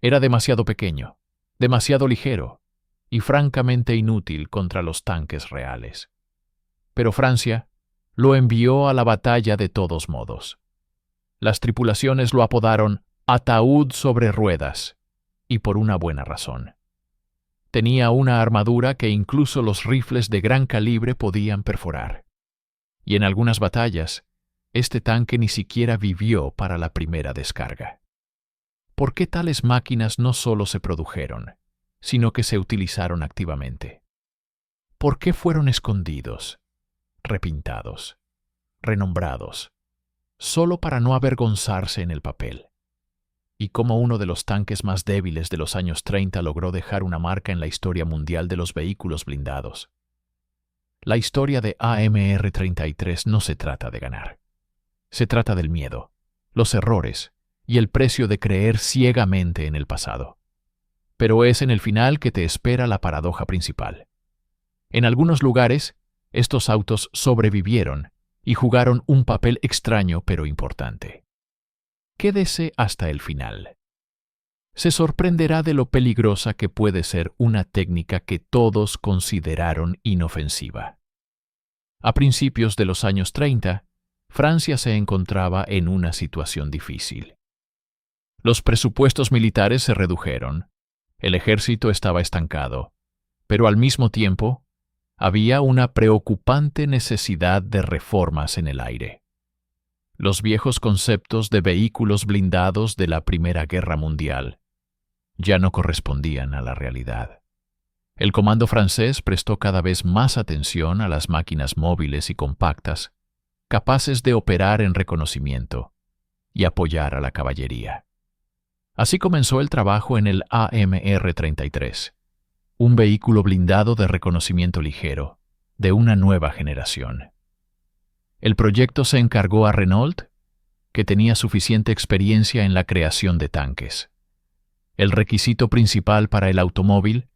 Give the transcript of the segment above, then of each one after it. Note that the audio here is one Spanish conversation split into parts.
Era demasiado pequeño, demasiado ligero y francamente inútil contra los tanques reales. Pero Francia lo envió a la batalla de todos modos. Las tripulaciones lo apodaron ataúd sobre ruedas, y por una buena razón. Tenía una armadura que incluso los rifles de gran calibre podían perforar. Y en algunas batallas, este tanque ni siquiera vivió para la primera descarga. ¿Por qué tales máquinas no solo se produjeron, sino que se utilizaron activamente? ¿Por qué fueron escondidos, repintados, renombrados, solo para no avergonzarse en el papel? ¿Y cómo uno de los tanques más débiles de los años 30 logró dejar una marca en la historia mundial de los vehículos blindados? La historia de AMR-33 no se trata de ganar. Se trata del miedo, los errores y el precio de creer ciegamente en el pasado. Pero es en el final que te espera la paradoja principal. En algunos lugares, estos autos sobrevivieron y jugaron un papel extraño pero importante. Quédese hasta el final. Se sorprenderá de lo peligrosa que puede ser una técnica que todos consideraron inofensiva. A principios de los años 30, Francia se encontraba en una situación difícil. Los presupuestos militares se redujeron, el ejército estaba estancado, pero al mismo tiempo había una preocupante necesidad de reformas en el aire. Los viejos conceptos de vehículos blindados de la Primera Guerra Mundial ya no correspondían a la realidad. El comando francés prestó cada vez más atención a las máquinas móviles y compactas, capaces de operar en reconocimiento y apoyar a la caballería. Así comenzó el trabajo en el AMR-33, un vehículo blindado de reconocimiento ligero, de una nueva generación. El proyecto se encargó a Renault, que tenía suficiente experiencia en la creación de tanques. El requisito principal para el automóvil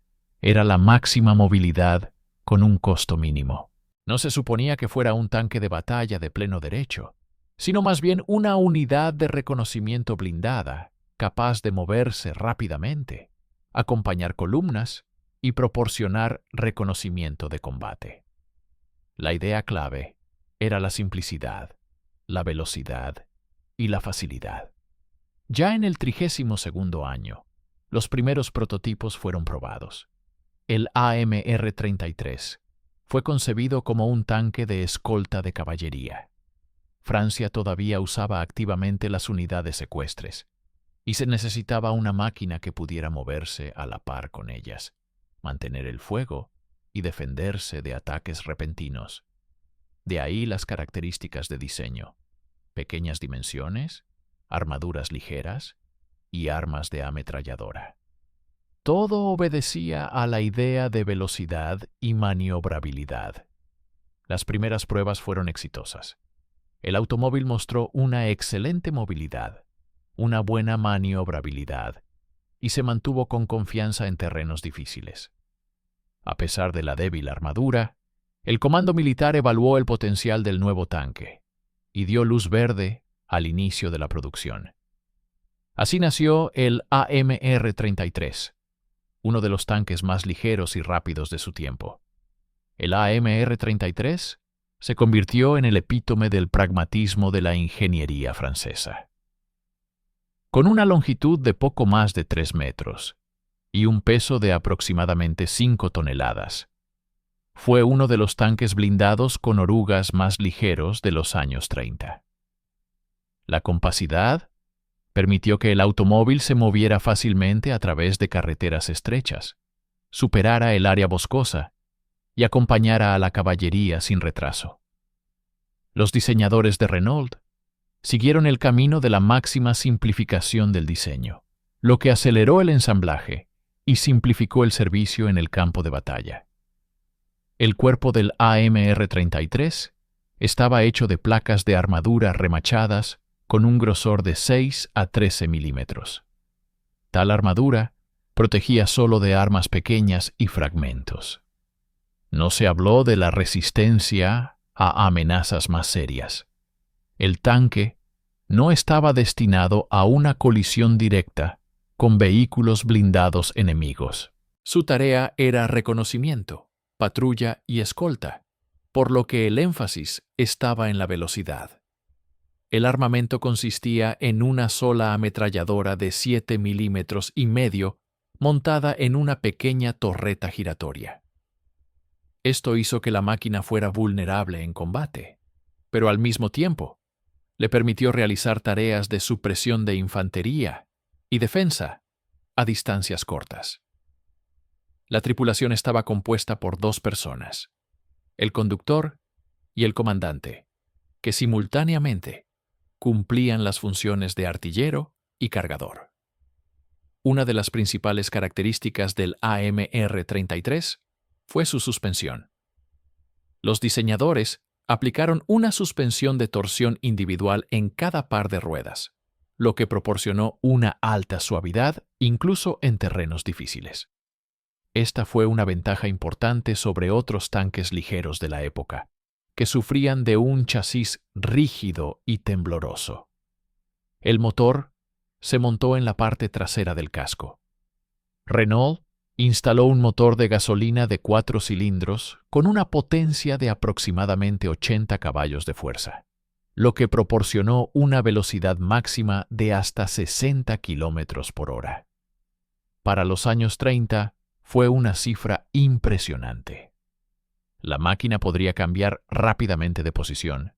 era la máxima movilidad con un costo mínimo. No se suponía que fuera un tanque de batalla de pleno derecho, sino más bien una unidad de reconocimiento blindada, capaz de moverse rápidamente, acompañar columnas y proporcionar reconocimiento de combate. La idea clave era la simplicidad, la velocidad y la facilidad. Ya en el 32º año, los primeros prototipos fueron probados. El AMR-33 fue concebido como un tanque de escolta de caballería. Francia todavía usaba activamente las unidades ecuestres, y se necesitaba una máquina que pudiera moverse a la par con ellas, mantener el fuego y defenderse de ataques repentinos. De ahí las características de diseño: pequeñas dimensiones, armaduras ligeras y armas de ametralladora. Todo obedecía a la idea de velocidad y maniobrabilidad. Las primeras pruebas fueron exitosas. El automóvil mostró una excelente movilidad, una buena maniobrabilidad, y se mantuvo con confianza en terrenos difíciles. A pesar de la débil armadura, el comando militar evaluó el potencial del nuevo tanque y dio luz verde al inicio de la producción. Así nació el AMR-33, uno de los tanques más ligeros y rápidos de su tiempo. El AMR-33 se convirtió en el epítome del pragmatismo de la ingeniería francesa. Con una longitud de poco más de 3 metros y un peso de aproximadamente 5 toneladas, fue uno de los tanques blindados con orugas más ligeros de los años 30. La compacidad permitió que el automóvil se moviera fácilmente a través de carreteras estrechas, superara el área boscosa y acompañara a la caballería sin retraso. Los diseñadores de Renault siguieron el camino de la máxima simplificación del diseño, lo que aceleró el ensamblaje y simplificó el servicio en el campo de batalla. El cuerpo del AMR-33 estaba hecho de placas de armadura remachadas con un grosor de 6 a 13 milímetros. Tal armadura protegía solo de armas pequeñas y fragmentos. No se habló de la resistencia a amenazas más serias. El tanque no estaba destinado a una colisión directa con vehículos blindados enemigos. Su tarea era reconocimiento, patrulla y escolta, por lo que el énfasis estaba en la velocidad. El armamento consistía en una sola ametralladora de 7,5 milímetros montada en una pequeña torreta giratoria. Esto hizo que la máquina fuera vulnerable en combate, pero al mismo tiempo le permitió realizar tareas de supresión de infantería y defensa a distancias cortas. La tripulación estaba compuesta por 2 personas, el conductor y el comandante, que simultáneamente cumplían las funciones de artillero y cargador. Una de las principales características del AMR-33 fue su suspensión. Los diseñadores aplicaron una suspensión de torsión individual en cada par de ruedas, lo que proporcionó una alta suavidad incluso en terrenos difíciles. Esta fue una ventaja importante sobre otros tanques ligeros de la época, que sufrían de un chasis rígido y tembloroso. El motor se montó en la parte trasera del casco. Renault instaló un motor de gasolina de 4 cilindros con una potencia de aproximadamente 80 caballos de fuerza, lo que proporcionó una velocidad máxima de hasta 60 kilómetros por hora. Para los años 30 fue una cifra impresionante. La máquina podría cambiar rápidamente de posición,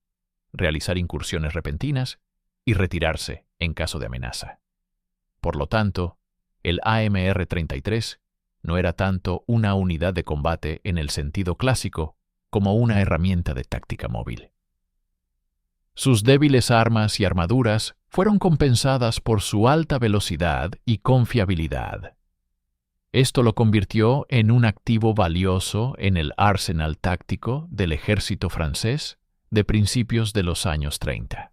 realizar incursiones repentinas y retirarse en caso de amenaza. Por lo tanto, el AMR-33 no era tanto una unidad de combate en el sentido clásico como una herramienta de táctica móvil. Sus débiles armas y armaduras fueron compensadas por su alta velocidad y confiabilidad. Esto lo convirtió en un activo valioso en el arsenal táctico del ejército francés de principios de los años 30.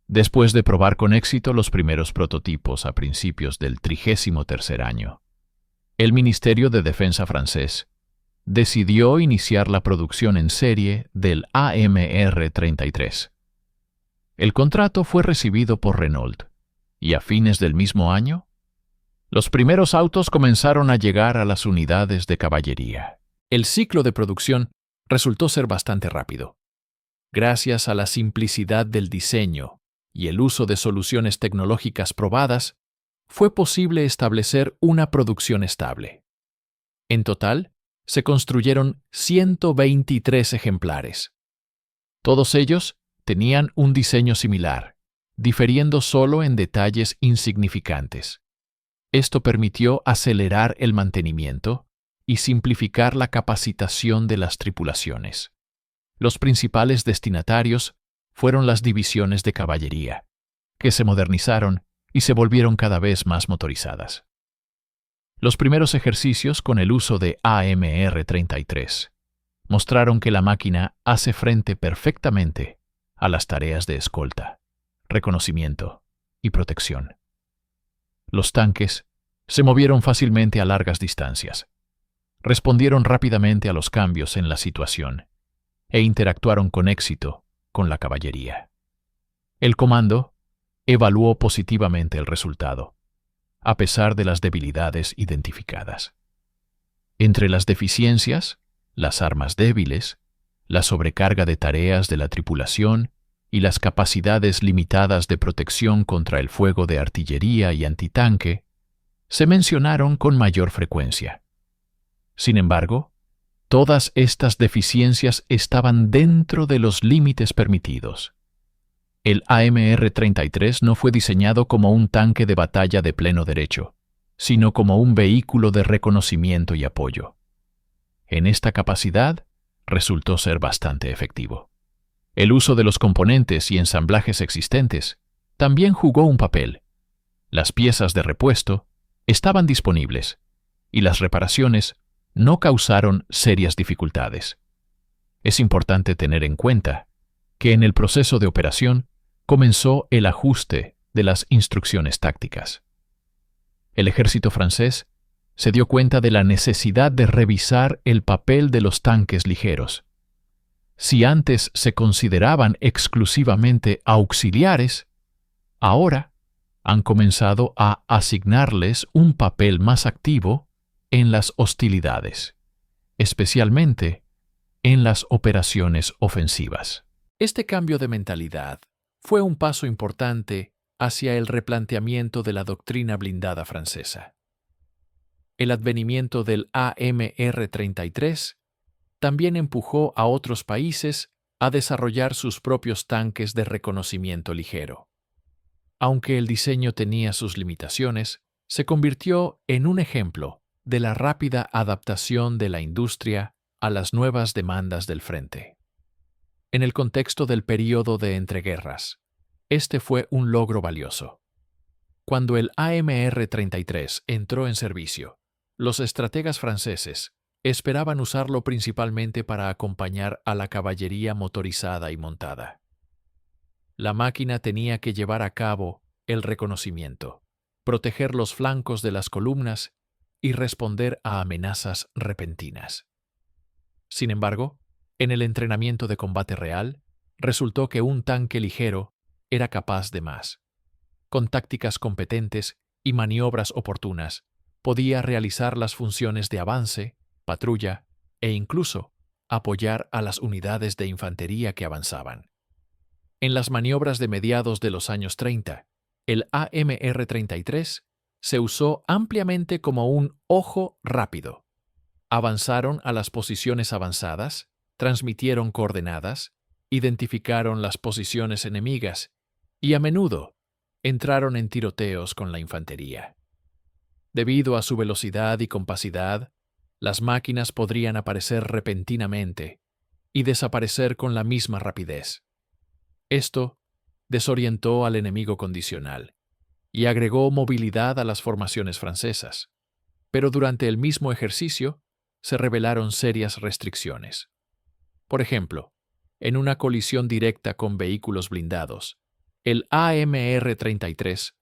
Después de probar con éxito los primeros prototipos a principios del 33º año, el Ministerio de Defensa francés decidió iniciar la producción en serie del AMR-33. El contrato fue recibido por Renault, y a fines del mismo año, los primeros autos comenzaron a llegar a las unidades de caballería. El ciclo de producción resultó ser bastante rápido. Gracias a la simplicidad del diseño y el uso de soluciones tecnológicas probadas, fue posible establecer una producción estable. En total, se construyeron 123 ejemplares. Todos ellos tenían un diseño similar, difiriendo solo en detalles insignificantes. Esto permitió acelerar el mantenimiento y simplificar la capacitación de las tripulaciones. Los principales destinatarios fueron las divisiones de caballería, que se modernizaron y se volvieron cada vez más motorizadas. Los primeros ejercicios con el uso de AMR-33 mostraron que la máquina hace frente perfectamente a las tareas de escolta, reconocimiento y protección. Los tanques se movieron fácilmente a largas distancias, respondieron rápidamente a los cambios en la situación e interactuaron con éxito con la caballería. El comando evaluó positivamente el resultado, a pesar de las debilidades identificadas. Entre las deficiencias, las armas débiles, la sobrecarga de tareas de la tripulación y las capacidades limitadas de protección contra el fuego de artillería y antitanque, se mencionaron con mayor frecuencia. Sin embargo, todas estas deficiencias estaban dentro de los límites permitidos. El AMR-33 no fue diseñado como un tanque de batalla de pleno derecho, sino como un vehículo de reconocimiento y apoyo. En esta capacidad, resultó ser bastante efectivo. El uso de los componentes y ensamblajes existentes también jugó un papel. Las piezas de repuesto estaban disponibles y las reparaciones no causaron serias dificultades. Es importante tener en cuenta que en el proceso de operación comenzó el ajuste de las instrucciones tácticas. El ejército francés se dio cuenta de la necesidad de revisar el papel de los tanques ligeros. Si antes se consideraban exclusivamente auxiliares, ahora han comenzado a asignarles un papel más activo en las hostilidades, especialmente en las operaciones ofensivas. Este cambio de mentalidad fue un paso importante hacia el replanteamiento de la doctrina blindada francesa. El advenimiento del AMR-33 también empujó a otros países a desarrollar sus propios tanques de reconocimiento ligero. Aunque el diseño tenía sus limitaciones, se convirtió en un ejemplo de la rápida adaptación de la industria a las nuevas demandas del frente. En el contexto del período de entreguerras, este fue un logro valioso. Cuando el AMR-33 entró en servicio, los estrategas franceses esperaban usarlo principalmente para acompañar a la caballería motorizada y montada. La máquina tenía que llevar a cabo el reconocimiento, proteger los flancos de las columnas y responder a amenazas repentinas. Sin embargo, en el entrenamiento de combate real, resultó que un tanque ligero era capaz de más. Con tácticas competentes y maniobras oportunas, podía realizar las funciones de avance, patrulla e incluso apoyar a las unidades de infantería que avanzaban. En las maniobras de mediados de los años 30, el AMR-33 se usó ampliamente como un ojo rápido. Avanzaron a las posiciones avanzadas, transmitieron coordenadas, identificaron las posiciones enemigas y a menudo entraron en tiroteos con la infantería. Debido a su velocidad y compacidad, las máquinas podrían aparecer repentinamente y desaparecer con la misma rapidez. Esto desorientó al enemigo condicional y agregó movilidad a las formaciones francesas, pero durante el mismo ejercicio se revelaron serias restricciones. Por ejemplo, en una colisión directa con vehículos blindados, el AMR-33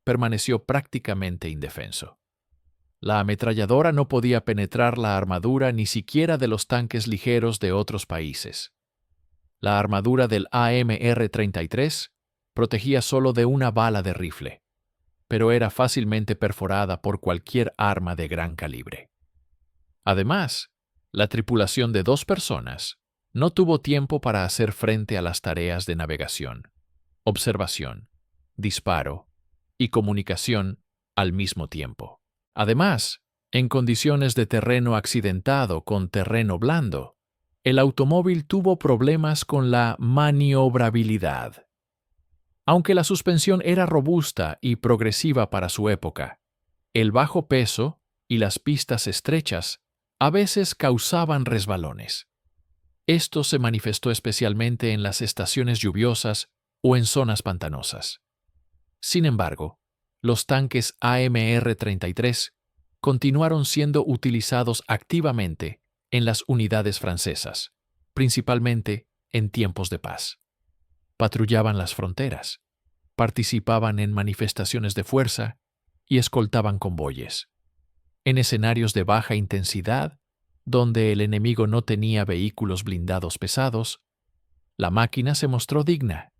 permaneció prácticamente indefenso. La ametralladora no podía penetrar la armadura ni siquiera de los tanques ligeros de otros países. La armadura del AMR-33 protegía solo de una bala de rifle, pero era fácilmente perforada por cualquier arma de gran calibre. Además, la tripulación de 2 personas no tuvo tiempo para hacer frente a las tareas de navegación, observación, disparo y comunicación al mismo tiempo. Además, en condiciones de terreno accidentado con terreno blando, el automóvil tuvo problemas con la maniobrabilidad. Aunque la suspensión era robusta y progresiva para su época, el bajo peso y las pistas estrechas a veces causaban resbalones. Esto se manifestó especialmente en las estaciones lluviosas o en zonas pantanosas. Sin embargo, los tanques AMR-33 continuaron siendo utilizados activamente en las unidades francesas, principalmente en tiempos de paz. Patrullaban las fronteras, participaban en manifestaciones de fuerza y escoltaban convoyes. En escenarios de baja intensidad, donde el enemigo no tenía vehículos blindados pesados, la máquina se mostró digna.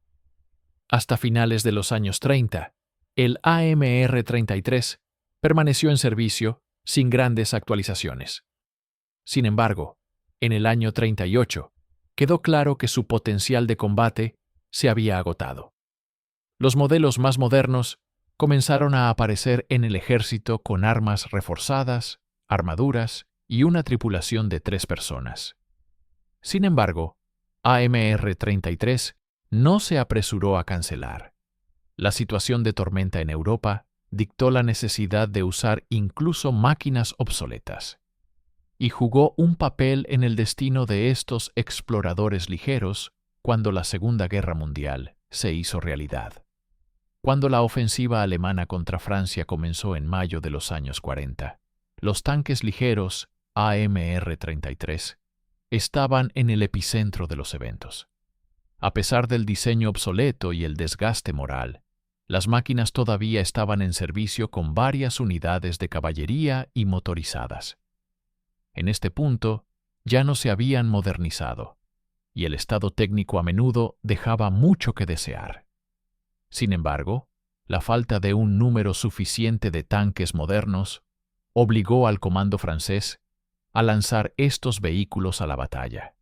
Hasta finales de los años 30, el AMR-33 permaneció en servicio sin grandes actualizaciones. Sin embargo, en el año 38, quedó claro que su potencial de combate se había agotado. Los modelos más modernos comenzaron a aparecer en el ejército con armas reforzadas, armaduras y una tripulación de 3 personas. Sin embargo, AMR-33 no se apresuró a cancelar. La situación de tormenta en Europa dictó la necesidad de usar incluso máquinas obsoletas, y jugó un papel en el destino de estos exploradores ligeros cuando la Segunda Guerra Mundial se hizo realidad. Cuando la ofensiva alemana contra Francia comenzó en mayo de los años 40, los tanques ligeros AMR-33 estaban en el epicentro de los eventos. A pesar del diseño obsoleto y el desgaste moral, las máquinas todavía estaban en servicio con varias unidades de caballería y motorizadas. En este punto, ya no se habían modernizado, y el estado técnico a menudo dejaba mucho que desear. Sin embargo, la falta de un número suficiente de tanques modernos obligó al comando francés a lanzar estos vehículos a la batalla.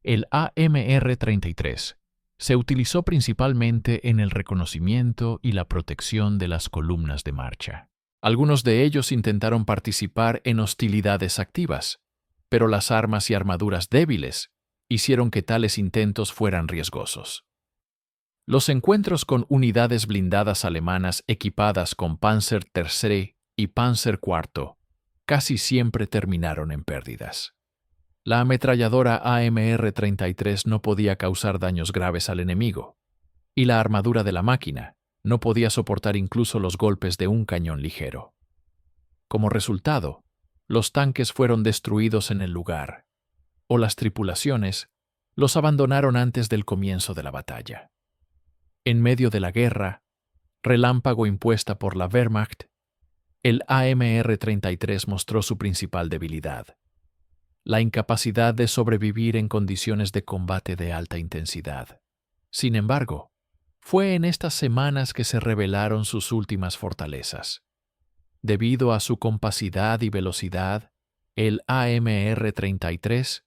El AMR-33 se utilizó principalmente en el reconocimiento y la protección de las columnas de marcha. Algunos de ellos intentaron participar en hostilidades activas, pero las armas y armaduras débiles hicieron que tales intentos fueran riesgosos. Los encuentros con unidades blindadas alemanas equipadas con Panzer III y Panzer IV casi siempre terminaron en pérdidas. La ametralladora AMR-33 no podía causar daños graves al enemigo, y la armadura de la máquina no podía soportar incluso los golpes de un cañón ligero. Como resultado, los tanques fueron destruidos en el lugar, o las tripulaciones los abandonaron antes del comienzo de la batalla. En medio de la guerra, relámpago impuesta por la Wehrmacht, el AMR-33 mostró su principal debilidad: la incapacidad de sobrevivir en condiciones de combate de alta intensidad. Sin embargo, fue en estas semanas que se revelaron sus últimas fortalezas. Debido a su compacidad y velocidad, el AMR-33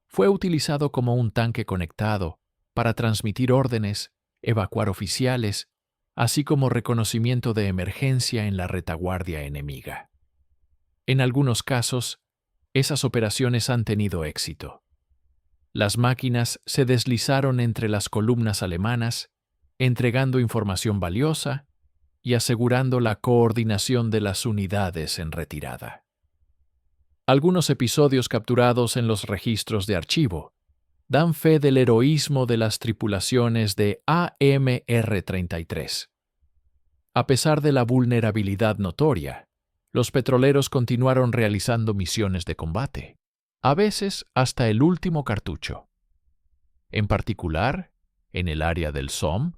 fue utilizado como un tanque conectado para transmitir órdenes, evacuar oficiales, así como reconocimiento de emergencia en la retaguardia enemiga. En algunos casos, esas operaciones han tenido éxito. Las máquinas se deslizaron entre las columnas alemanas, entregando información valiosa y asegurando la coordinación de las unidades en retirada. Algunos episodios capturados en los registros de archivo dan fe del heroísmo de las tripulaciones de AMR-33. A pesar de la vulnerabilidad notoria, los petroleros continuaron realizando misiones de combate, a veces hasta el último cartucho. En particular, en el área del Somme,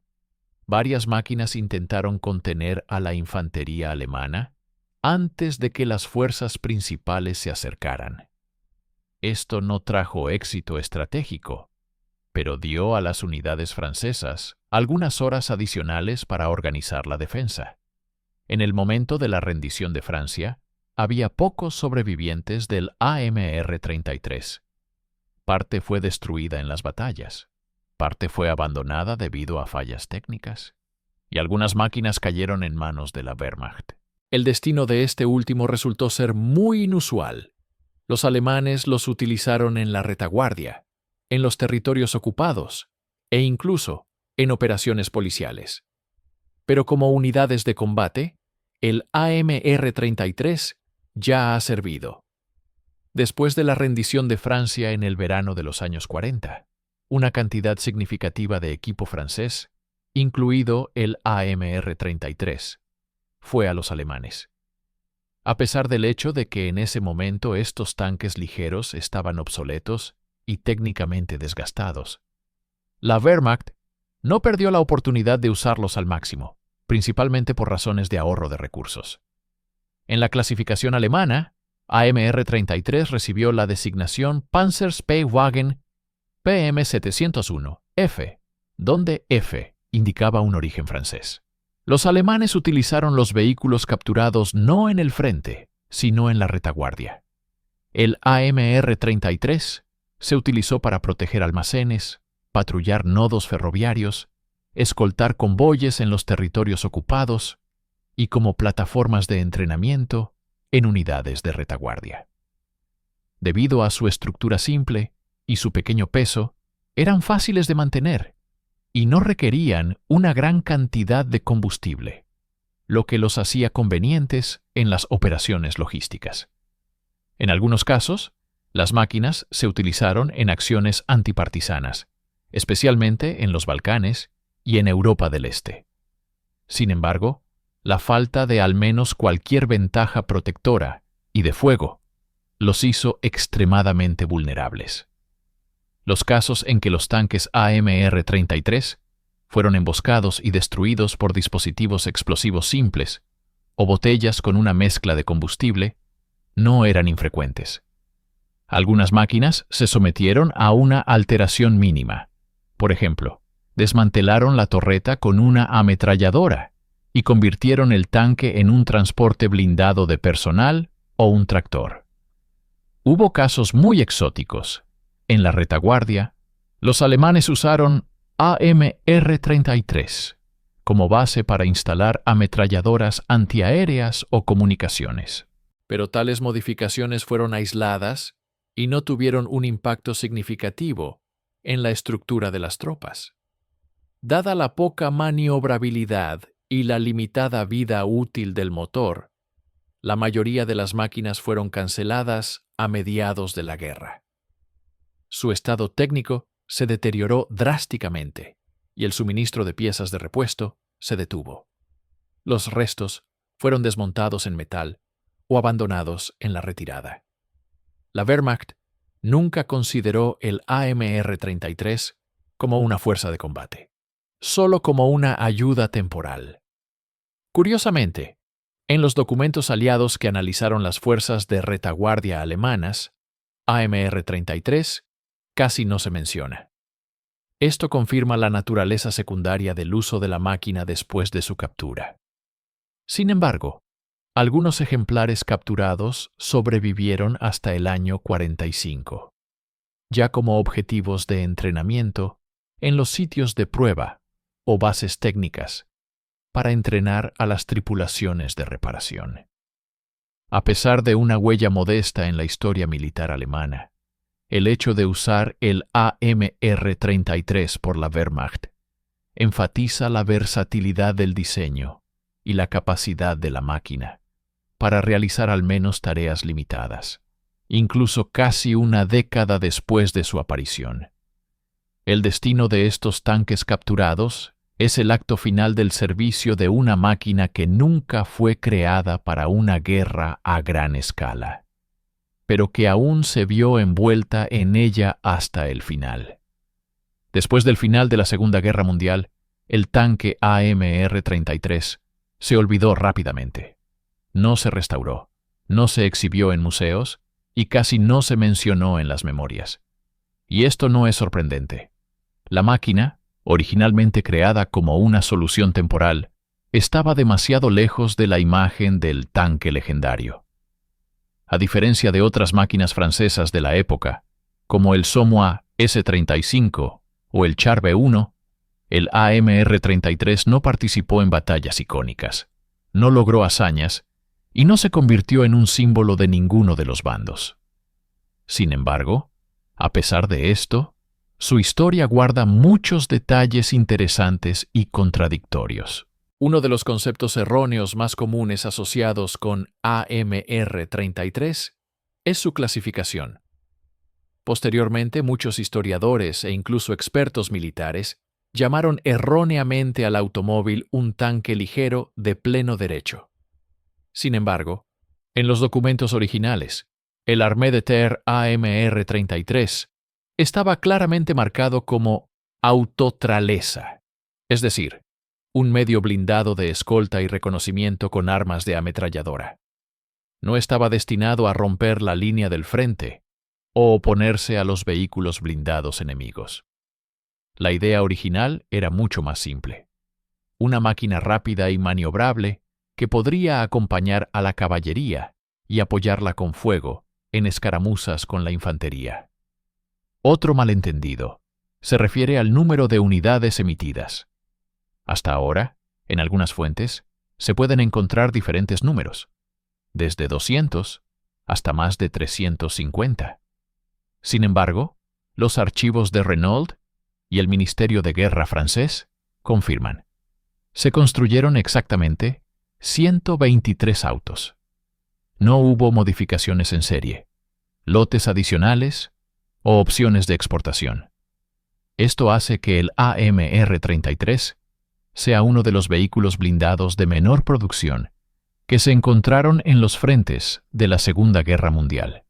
varias máquinas intentaron contener a la infantería alemana antes de que las fuerzas principales se acercaran. Esto no trajo éxito estratégico, pero dio a las unidades francesas algunas horas adicionales para organizar la defensa. En el momento de la rendición de Francia, había pocos sobrevivientes del AMR-33. Parte fue destruida en las batallas, parte fue abandonada debido a fallas técnicas, y algunas máquinas cayeron en manos de la Wehrmacht. El destino de este último resultó ser muy inusual. Los alemanes los utilizaron en la retaguardia, en los territorios ocupados e incluso en operaciones policiales. Pero como unidades de combate, el AMR-33 ya ha servido. Después de la rendición de Francia en el verano de los años 40, una cantidad significativa de equipo francés, incluido el AMR-33, fue a los alemanes. A pesar del hecho de que en ese momento estos tanques ligeros estaban obsoletos y técnicamente desgastados, la Wehrmacht no perdió la oportunidad de usarlos al máximo, principalmente por razones de ahorro de recursos. En la clasificación alemana, AMR-33 recibió la designación Panzerspähwagen PM701F, donde F indicaba un origen francés. Los alemanes utilizaron los vehículos capturados no en el frente, sino en la retaguardia. El AMR-33 se utilizó para proteger almacenes, patrullar nodos ferroviarios, escoltar convoyes en los territorios ocupados y como plataformas de entrenamiento en unidades de retaguardia. Debido a su estructura simple y su pequeño peso, eran fáciles de mantener y no requerían una gran cantidad de combustible, lo que los hacía convenientes en las operaciones logísticas. En algunos casos, las máquinas se utilizaron en acciones antipartisanas, especialmente en los Balcanes y en Europa del Este. Sin embargo, la falta de al menos cualquier ventaja protectora y de fuego los hizo extremadamente vulnerables. Los casos en que los tanques AMR-33 fueron emboscados y destruidos por dispositivos explosivos simples o botellas con una mezcla de combustible no eran infrecuentes. Algunas máquinas se sometieron a una alteración mínima. Por ejemplo, desmantelaron la torreta con una ametralladora y convirtieron el tanque en un transporte blindado de personal o un tractor. Hubo casos muy exóticos. En la retaguardia, los alemanes usaron AMR-33 como base para instalar ametralladoras antiaéreas o comunicaciones. Pero tales modificaciones fueron aisladas y no tuvieron un impacto significativo en la estructura de las tropas. Dada la poca maniobrabilidad y la limitada vida útil del motor, la mayoría de las máquinas fueron canceladas a mediados de la guerra. Su estado técnico se deterioró drásticamente y el suministro de piezas de repuesto se detuvo. Los restos fueron desmontados en metal o abandonados en la retirada. La Wehrmacht nunca consideró el AMR-33 como una fuerza de combate, solo como una ayuda temporal. Curiosamente, en los documentos aliados que analizaron las fuerzas de retaguardia alemanas, AMR-33 casi no se menciona. Esto confirma la naturaleza secundaria del uso de la máquina después de su captura. Sin embargo, algunos ejemplares capturados sobrevivieron hasta el año 45, ya como objetivos de entrenamiento en los sitios de prueba o bases técnicas para entrenar a las tripulaciones de reparación. A pesar de una huella modesta en la historia militar alemana, el hecho de usar el AMR-33 por la Wehrmacht enfatiza la versatilidad del diseño y la capacidad de la máquina para realizar al menos tareas limitadas, incluso casi una década después de su aparición. El destino de estos tanques capturados es el acto final del servicio de una máquina que nunca fue creada para una guerra a gran escala, pero que aún se vio envuelta en ella hasta el final. Después del final de la Segunda Guerra Mundial, el tanque AMR-33 se olvidó rápidamente. No se restauró, no se exhibió en museos y casi no se mencionó en las memorias. Y esto no es sorprendente. La máquina, originalmente creada como una solución temporal, estaba demasiado lejos de la imagen del tanque legendario. A diferencia de otras máquinas francesas de la época, como el Somois S-35 o el Char B-1, el AMR-33 no participó en batallas icónicas, no logró hazañas y no se convirtió en un símbolo de ninguno de los bandos. Sin embargo, a pesar de esto, su historia guarda muchos detalles interesantes y contradictorios. Uno de los conceptos erróneos más comunes asociados con AMR-33 es su clasificación. Posteriormente, muchos historiadores e incluso expertos militares llamaron erróneamente al automóvil un tanque ligero de pleno derecho. Sin embargo, en los documentos originales, el Armée de Terre AMR-33 estaba claramente marcado como autotraleza, es decir, un medio blindado de escolta y reconocimiento con armas de ametralladora. No estaba destinado a romper la línea del frente o oponerse a los vehículos blindados enemigos. La idea original era mucho más simple. Una máquina rápida y maniobrable que podría acompañar a la caballería y apoyarla con fuego en escaramuzas con la infantería. Otro malentendido se refiere al número de unidades emitidas. Hasta ahora, en algunas fuentes, se pueden encontrar diferentes números, desde 200 hasta más de 350. Sin embargo, los archivos de Renault y el Ministerio de Guerra francés confirman. Se construyeron exactamente 123 autos. No hubo modificaciones en serie, lotes adicionales o opciones de exportación. Esto hace que el AMR-33 sea uno de los vehículos blindados de menor producción que se encontraron en los frentes de la Segunda Guerra Mundial.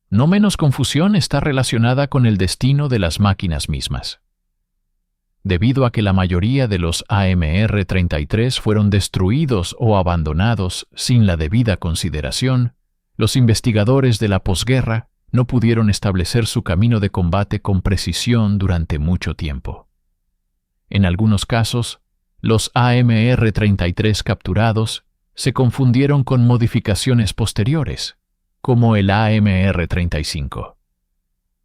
No menos confusión está relacionada con el destino de las máquinas mismas. Debido a que la mayoría de los AMR-33 fueron destruidos o abandonados sin la debida consideración, los investigadores de la posguerra no pudieron establecer su camino de combate con precisión durante mucho tiempo. En algunos casos, Los AMR-33 capturados se confundieron con modificaciones posteriores, como el AMR-35.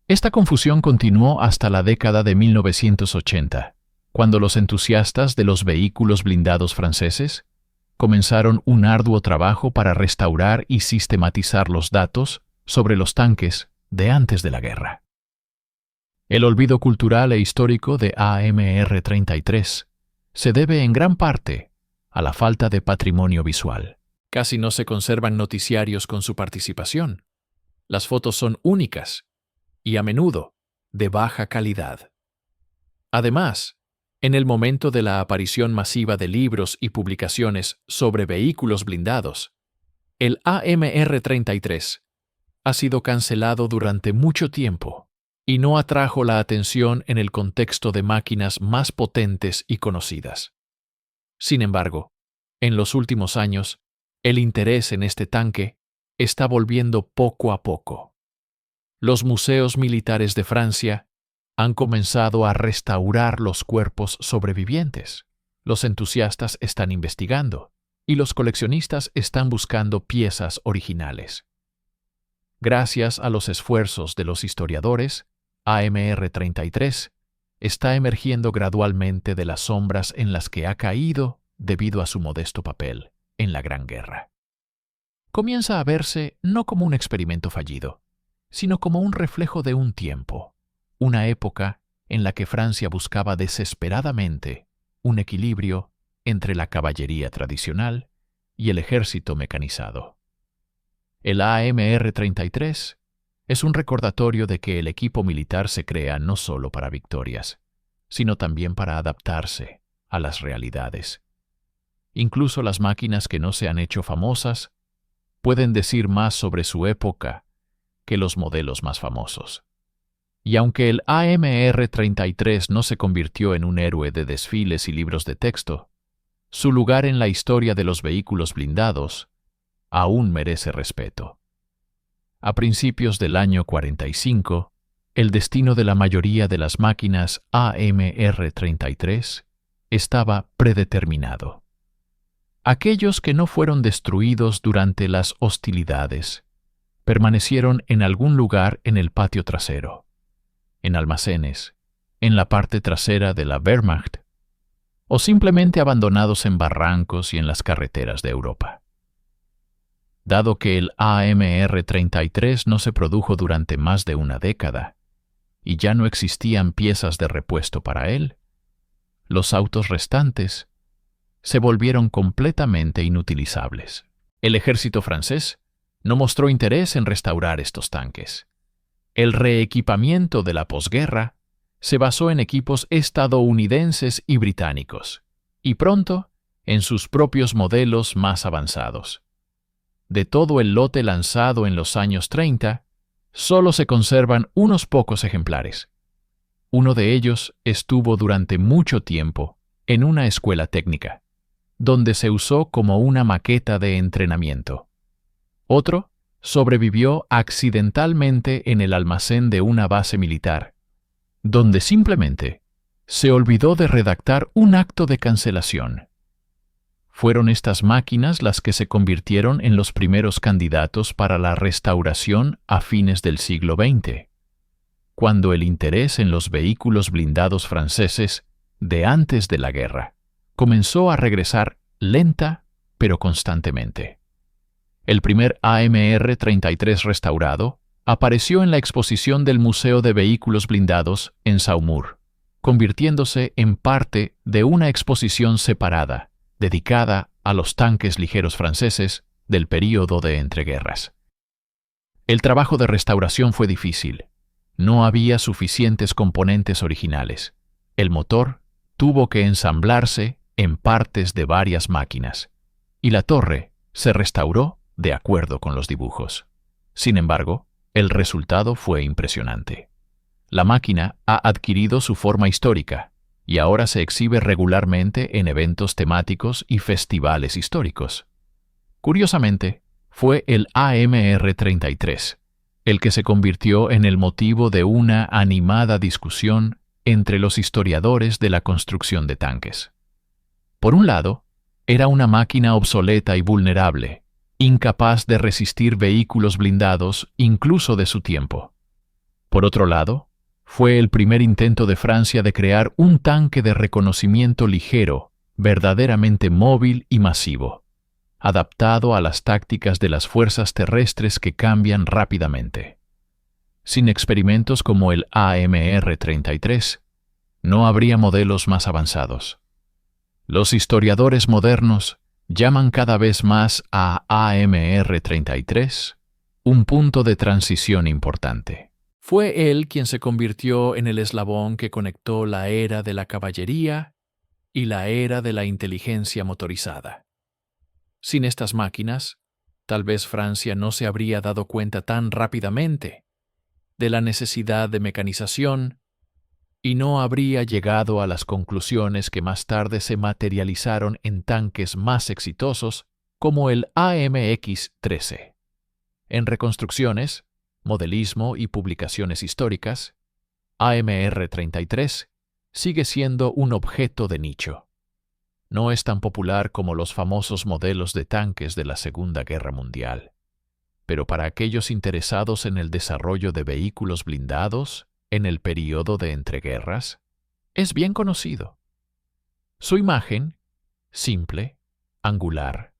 Esta confusión continuó hasta la década de 1980, cuando los entusiastas de los vehículos blindados franceses comenzaron un arduo trabajo para restaurar y sistematizar los datos sobre los tanques de antes de la guerra. El olvido cultural e histórico de AMR-33 se debe en gran parte a la falta de patrimonio visual. Casi no se conservan noticiarios con su participación. Las fotos son únicas y a menudo de baja calidad. Además, en el momento de la aparición masiva de libros y publicaciones sobre vehículos blindados, el AMR-33 ha sido cancelado durante mucho tiempo y no atrajo la atención en el contexto de máquinas más potentes y conocidas. Sin embargo, en los últimos años, el interés en este tanque está volviendo poco a poco. Los museos militares de Francia han comenzado a restaurar los cuerpos sobrevivientes. Los entusiastas están investigando y los coleccionistas están buscando piezas originales. Gracias a los esfuerzos de los historiadores, AMR-33 está emergiendo gradualmente de las sombras en las que ha caído debido a su modesto papel en la Gran Guerra. Comienza a verse no como un experimento fallido, sino como un reflejo de un tiempo, una época en la que Francia buscaba desesperadamente un equilibrio entre la caballería tradicional y el ejército mecanizado. El AMR-33 es un recordatorio de que el equipo militar se crea no solo para victorias, sino también para adaptarse a las realidades. Incluso las máquinas que no se han hecho famosas pueden decir más sobre su época que los modelos más famosos. Y aunque el AMR-33 no se convirtió en un héroe de desfiles y libros de texto, su lugar en la historia de los vehículos blindados aún merece respeto. A principios del año 45, el destino de la mayoría de las máquinas AMR-33 estaba predeterminado. Aquellos que no fueron destruidos durante las hostilidades permanecieron en algún lugar en el patio trasero, en almacenes, en la parte trasera de la Wehrmacht, o simplemente abandonados en barrancos y en las carreteras de Europa. Dado que el AMR-33 no se produjo durante más de una década y ya no existían piezas de repuesto para él, los autos restantes se volvieron completamente inutilizables. El ejército francés no mostró interés en restaurar estos tanques. El reequipamiento de la posguerra se basó en equipos estadounidenses y británicos, y pronto en sus propios modelos más avanzados. De todo el lote lanzado en los años 30, solo se conservan unos pocos ejemplares. Uno de ellos estuvo durante mucho tiempo en una escuela técnica, donde se usó como una maqueta de entrenamiento. Otro sobrevivió accidentalmente en el almacén de una base militar, donde simplemente se olvidó de redactar un acto de cancelación. Fueron estas máquinas las que se convirtieron en los primeros candidatos para la restauración a fines del siglo XX, cuando el interés en los vehículos blindados franceses de antes de la guerra comenzó a regresar lenta pero constantemente. El primer AMR-33 restaurado apareció en la exposición del Museo de Vehículos Blindados en Saumur, convirtiéndose en parte de una exposición separada dedicada a los tanques ligeros franceses del período de entreguerras. El trabajo de restauración fue difícil. No había suficientes componentes originales. El motor tuvo que ensamblarse en partes de varias máquinas, y la torre se restauró de acuerdo con los dibujos. Sin embargo, el resultado fue impresionante. La máquina ha adquirido su forma histórica y ahora se exhibe regularmente en eventos temáticos y festivales históricos. Curiosamente, fue el AMR-33 el que se convirtió en el motivo de una animada discusión entre los historiadores de la construcción de tanques. Por un lado, era una máquina obsoleta y vulnerable, incapaz de resistir vehículos blindados incluso de su tiempo. Por otro lado, fue el primer intento de Francia de crear un tanque de reconocimiento ligero, verdaderamente móvil y masivo, adaptado a las tácticas de las fuerzas terrestres que cambian rápidamente. Sin experimentos como el AMR-33, no habría modelos más avanzados. Los historiadores modernos llaman cada vez más a AMR-33 un punto de transición importante. Fue él quien se convirtió en el eslabón que conectó la era de la caballería y la era de la inteligencia motorizada. Sin estas máquinas, tal vez Francia no se habría dado cuenta tan rápidamente de la necesidad de mecanización y no habría llegado a las conclusiones que más tarde se materializaron en tanques más exitosos como el AMX-13. En reconstrucciones, modelismo y publicaciones históricas, AMR-33 sigue siendo un objeto de nicho. No es tan popular como los famosos modelos de tanques de la Segunda Guerra Mundial, pero para aquellos interesados en el desarrollo de vehículos blindados en el período de entreguerras, es bien conocido. Su imagen, simple, angular,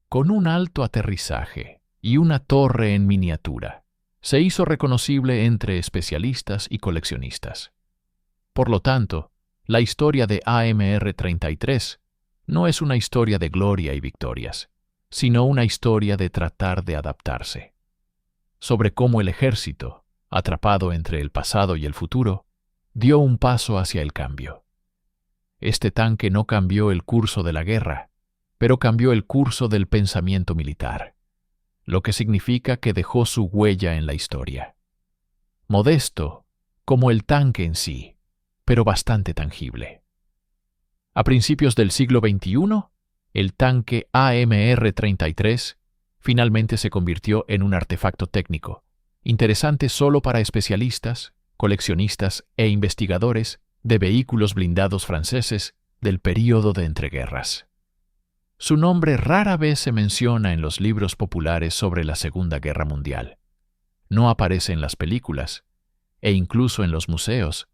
con un alto aterrizaje y una torre en miniatura, se hizo reconocible entre especialistas y coleccionistas. Por lo tanto, la historia de AMR-33 no es una historia de gloria y victorias, sino una historia de tratar de adaptarse. Sobre cómo el ejército, atrapado entre el pasado y el futuro, dio un paso hacia el cambio. Este tanque no cambió el curso de la guerra, pero cambió el curso del pensamiento militar, lo que significa que dejó su huella en la historia. Modesto, como el tanque en sí, pero bastante tangible. A principios del siglo XXI, el tanque AMR-33 finalmente se convirtió en un artefacto técnico, interesante solo para especialistas, coleccionistas e investigadores de vehículos blindados franceses del período de entreguerras. Su nombre rara vez se menciona en los libros populares sobre la Segunda Guerra Mundial. No aparece en las películas, e incluso en los museos.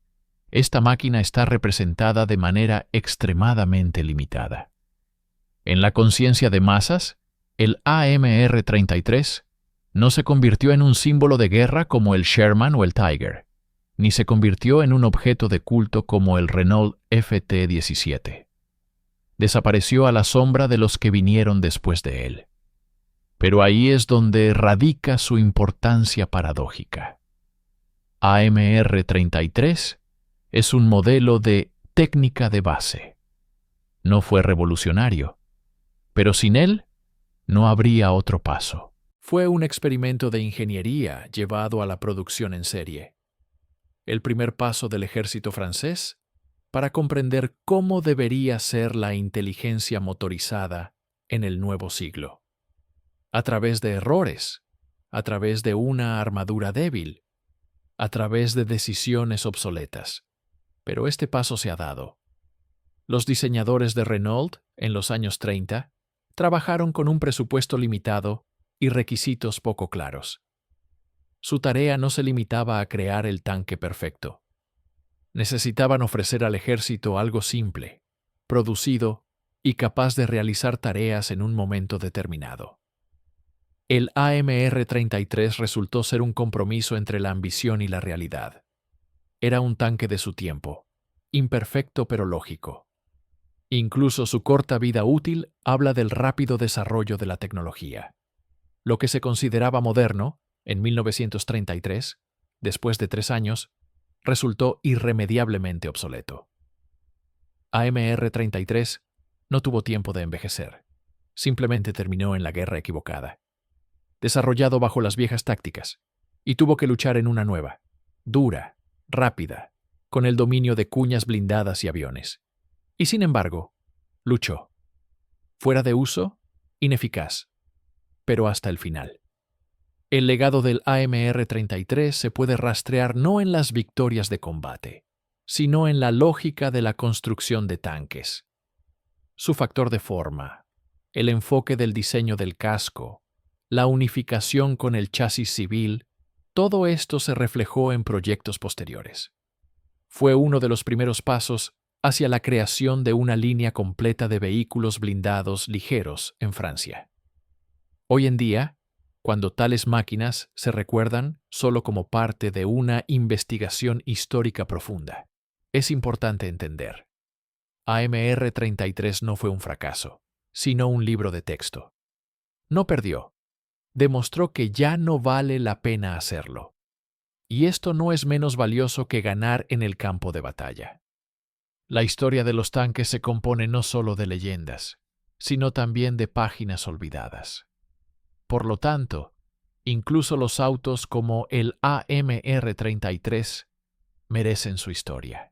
Esta máquina está representada de manera extremadamente limitada. En la conciencia de masas, el AMR-33 no se convirtió en un símbolo de guerra como el Sherman o el Tiger, ni se convirtió en un objeto de culto como el Renault FT-17. Desapareció a la sombra de los que vinieron después de él. Pero ahí es donde radica su importancia paradójica. AMR-33 es un modelo de técnica de base. No fue revolucionario, pero sin él no habría otro paso. Fue un experimento de ingeniería llevado a la producción en serie. El primer paso del ejército francés para comprender cómo debería ser la inteligencia motorizada en el nuevo siglo. A través de errores, a través de una armadura débil, a través de decisiones obsoletas. Pero este paso se ha dado. Los diseñadores de Renault, en los años 30, trabajaron con un presupuesto limitado y requisitos poco claros. Su tarea no se limitaba a crear el tanque perfecto. Necesitaban ofrecer al ejército algo simple, producido y capaz de realizar tareas en un momento determinado. El AMR-33 resultó ser un compromiso entre la ambición y la realidad. Era un tanque de su tiempo, imperfecto pero lógico. Incluso su corta vida útil habla del rápido desarrollo de la tecnología. Lo que se consideraba moderno, en 1933, después de 3 años, resultó irremediablemente obsoleto. AMR-33 no tuvo tiempo de envejecer. Simplemente terminó en la guerra equivocada. Desarrollado bajo las viejas tácticas, y tuvo que luchar en una nueva, dura, rápida, con el dominio de cuñas blindadas y aviones. Y sin embargo, luchó. Fuera de uso, ineficaz, pero hasta el final. El legado del AMR-33 se puede rastrear no en las victorias de combate, sino en la lógica de la construcción de tanques. su factor de forma, el enfoque del diseño del casco, la unificación con el chasis civil, todo esto se reflejó en proyectos posteriores. Fue uno de los primeros pasos hacia la creación de una línea completa de vehículos blindados ligeros en Francia. Hoy en día, cuando tales máquinas se recuerdan solo como parte de una investigación histórica profunda, es importante entender: AMR-33 no fue un fracaso, sino un libro de texto. No perdió. Demostró que ya no vale la pena hacerlo. Y esto no es menos valioso que ganar en el campo de batalla. La historia de los tanques se compone no solo de leyendas, sino también de páginas olvidadas. Por lo tanto, incluso los autos como el AMR-33 merecen su historia.